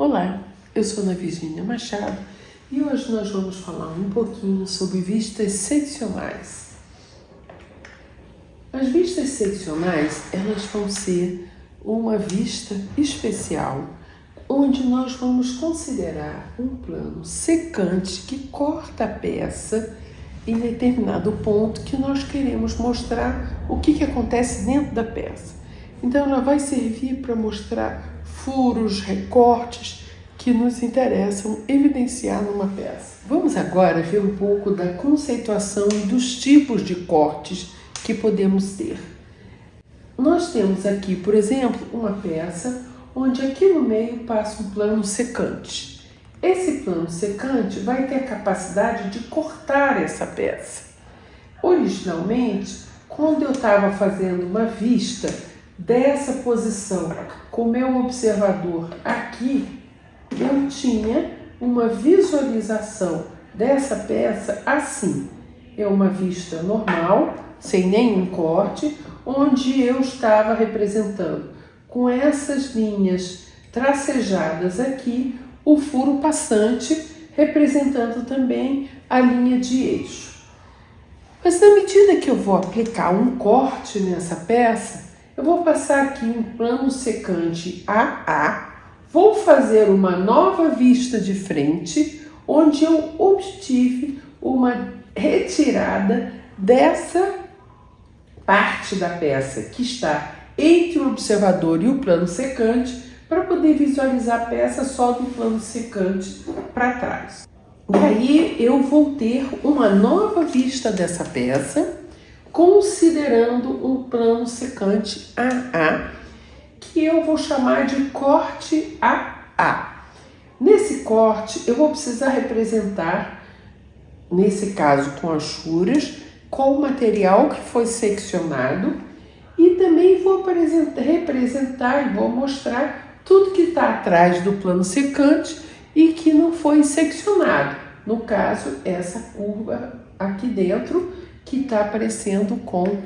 Olá, eu sou Ana Virgínia Machado e hoje nós vamos falar um pouquinho sobre vistas seccionais. As vistas seccionais, elas vão ser uma vista especial, onde nós vamos considerar um plano secante que corta a peça em determinado ponto que nós queremos mostrar o que acontece dentro da peça. Então ela vai servir para mostrar furos, recortes que nos interessam evidenciar numa peça. Vamos agora ver um pouco da conceituação dos tipos de cortes que podemos ter. Nós temos aqui, por exemplo, uma peça onde aqui no meio passa um plano secante. Esse plano secante vai ter a capacidade de cortar essa peça. Originalmente, quando eu estava fazendo uma vista dessa posição com o meu observador aqui, eu tinha uma visualização dessa peça assim. É uma vista normal, sem nenhum corte, onde eu estava representando com essas linhas tracejadas aqui o furo passante, representando também a linha de eixo. Mas na medida que eu vou aplicar um corte nessa peça, eu vou passar aqui um plano secante AA, vou fazer uma nova vista de frente, onde eu obtive uma retirada dessa parte da peça que está entre o observador e o plano secante, para poder visualizar a peça só do plano secante para trás. E aí eu vou ter uma nova vista dessa peça, considerando um plano secante AA, que eu vou chamar de corte AA. Nesse corte, eu vou precisar representar, nesse caso com achuras, com o material que foi seccionado, e também vou representar e vou mostrar tudo que está atrás do plano secante e que não foi seccionado. No caso, essa curva aqui dentro, que está aparecendo com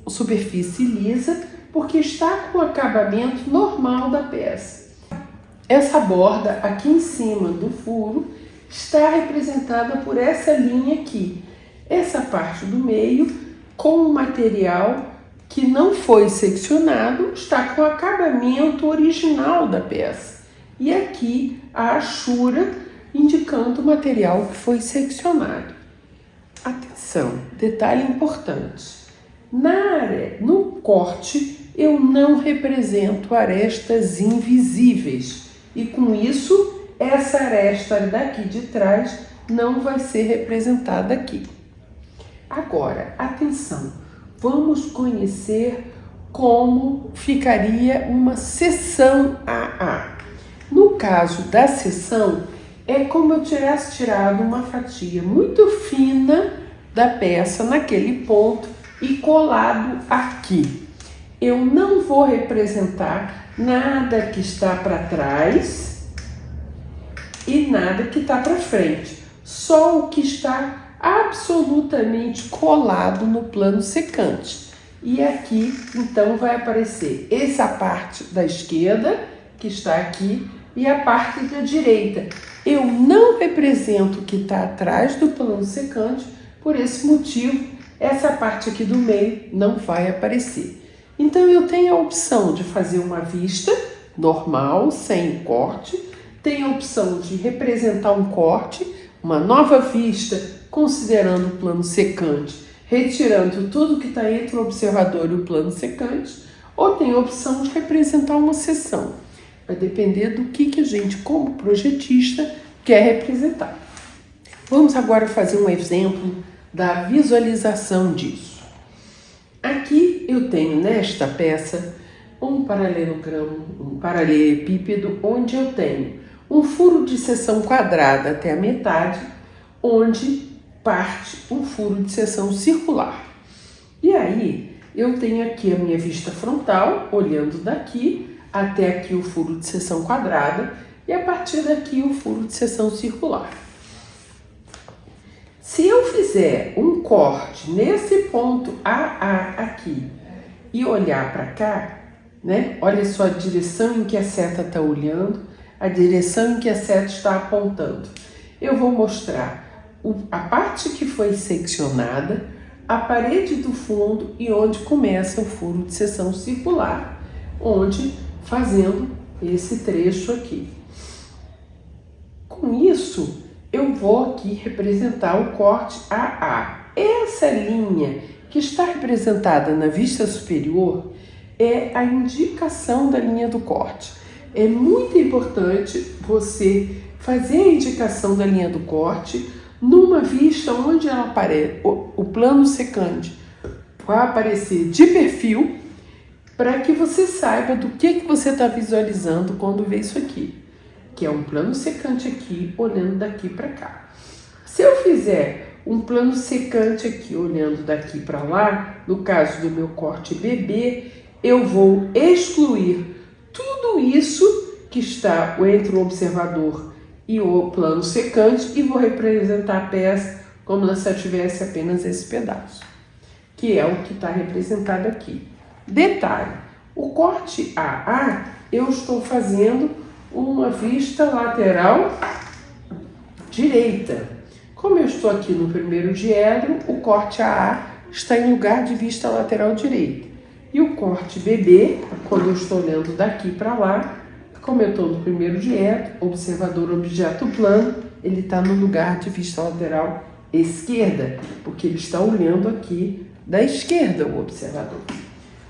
superfície lisa, porque está com o acabamento normal da peça. Essa borda aqui em cima do furo está representada por essa linha aqui. Essa parte do meio, com o material que não foi seccionado, está com o acabamento original da peça. E aqui a achura, indicando o material que foi seccionado. Atenção, detalhe importante. No corte, eu não represento arestas invisíveis. E com isso, essa aresta daqui de trás não vai ser representada aqui. Agora, atenção, vamos conhecer como ficaria uma seção AA. No caso da seção, é como eu tivesse tirado uma fatia muito fina da peça naquele ponto e colado aqui. Eu não vou representar nada que está para trás e nada que está para frente, só o que está absolutamente colado no plano secante. E aqui, então, vai aparecer essa parte da esquerda, que está aqui, e a parte da direita. Eu não represento o que está atrás do plano secante, por esse motivo, essa parte aqui do meio não vai aparecer. Então, eu tenho a opção de fazer uma vista normal, sem corte, tenho a opção de representar um corte, uma nova vista, considerando o plano secante, retirando tudo que está entre o observador e o plano secante, ou tem a opção de representar uma seção. Vai depender do que a gente, como projetista, quer representar. Vamos agora fazer um exemplo da visualização disso. Aqui eu tenho nesta peça um paralelogramo, um paralelepípedo, onde eu tenho um furo de seção quadrada até a metade, onde parte um furo de seção circular. E aí, eu tenho aqui a minha vista frontal, olhando daqui até aqui o furo de seção quadrada e a partir daqui o furo de seção circular. Se eu fizer um corte nesse ponto AA aqui e olhar para cá, né? Olha só a direção em que a seta está olhando, a direção em que a seta está apontando. Eu vou mostrar a parte que foi seccionada, a parede do fundo e onde começa o furo de seção circular, onde fazendo esse trecho aqui. Com isso, eu vou aqui representar o corte AA. Essa linha que está representada na vista superior é a indicação da linha do corte. É muito importante você fazer a indicação da linha do corte numa vista onde ela aparece, o plano secante vai aparecer de perfil, para que você saiba do que você está visualizando quando vê isso aqui, que é um plano secante aqui, olhando daqui para cá. Se eu fizer um plano secante aqui, olhando daqui para lá, no caso do meu corte BB, eu vou excluir tudo isso que está entre o observador e o plano secante e vou representar a peça como se eu tivesse apenas esse pedaço, que é o que está representado aqui. Detalhe, o corte AA eu estou fazendo uma vista lateral direita. Como eu estou aqui no primeiro diedro, o corte AA está em lugar de vista lateral direita. E o corte BB, quando eu estou olhando daqui para lá, como eu estou no primeiro diedro, observador objeto plano, ele está no lugar de vista lateral esquerda, porque ele está olhando aqui da esquerda o observador.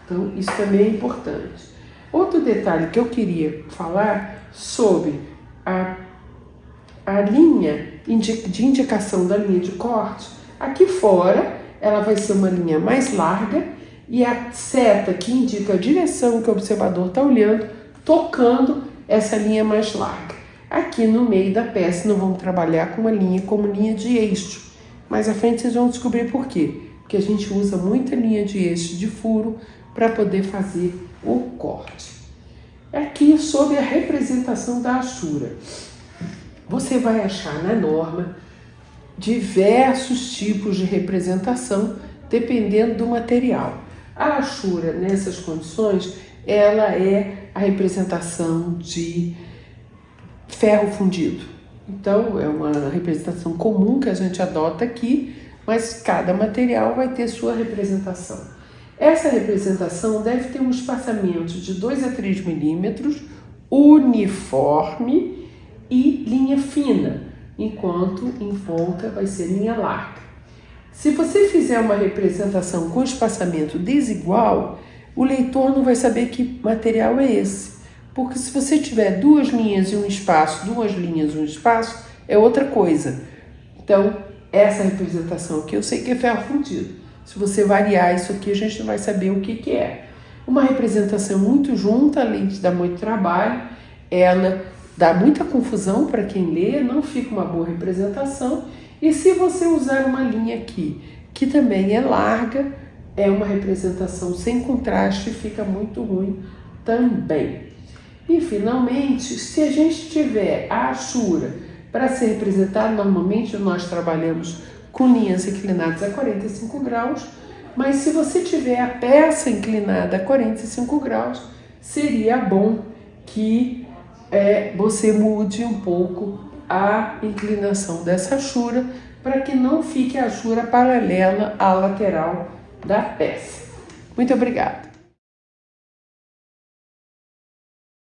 Então, isso também é importante. Outro detalhe que eu queria falar sobre a linha de indicação da linha de corte, aqui fora ela vai ser uma linha mais larga e a seta que indica a direção que o observador está olhando, tocando essa linha mais larga. Aqui no meio da peça nós vamos trabalhar com uma linha como linha de eixo. Mais à frente vocês vão descobrir por quê. Porque a gente usa muita linha de eixo de furo para poder fazer o corte. Aqui sobre a representação da achura. Você vai achar na norma diversos tipos de representação dependendo do material. A achura nessas condições, ela é a representação de ferro fundido. Então, é uma representação comum que a gente adota aqui, mas cada material vai ter sua representação. Essa representação deve ter um espaçamento de 2 a 3 milímetros, uniforme e linha fina, enquanto em volta vai ser linha larga. Se você fizer uma representação com espaçamento desigual, o leitor não vai saber que material é esse. Porque se você tiver 2 linhas e um espaço, 2 linhas e um espaço, é outra coisa. Então, essa representação aqui eu sei que é ferro fundido. Se você variar isso aqui, a gente não vai saber o que é. Uma representação muito junta, além de dar muito trabalho, ela dá muita confusão para quem lê, não fica uma boa representação. E se você usar uma linha aqui, que também é larga, é uma representação sem contraste, fica muito ruim também. E finalmente, se a gente tiver a achura para ser representada, normalmente nós trabalhamos com linhas inclinadas a 45 graus, mas se você tiver a peça inclinada a 45 graus, seria bom que você mude um pouco a inclinação dessa achura para que não fique a achura paralela à lateral da peça. Muito obrigada!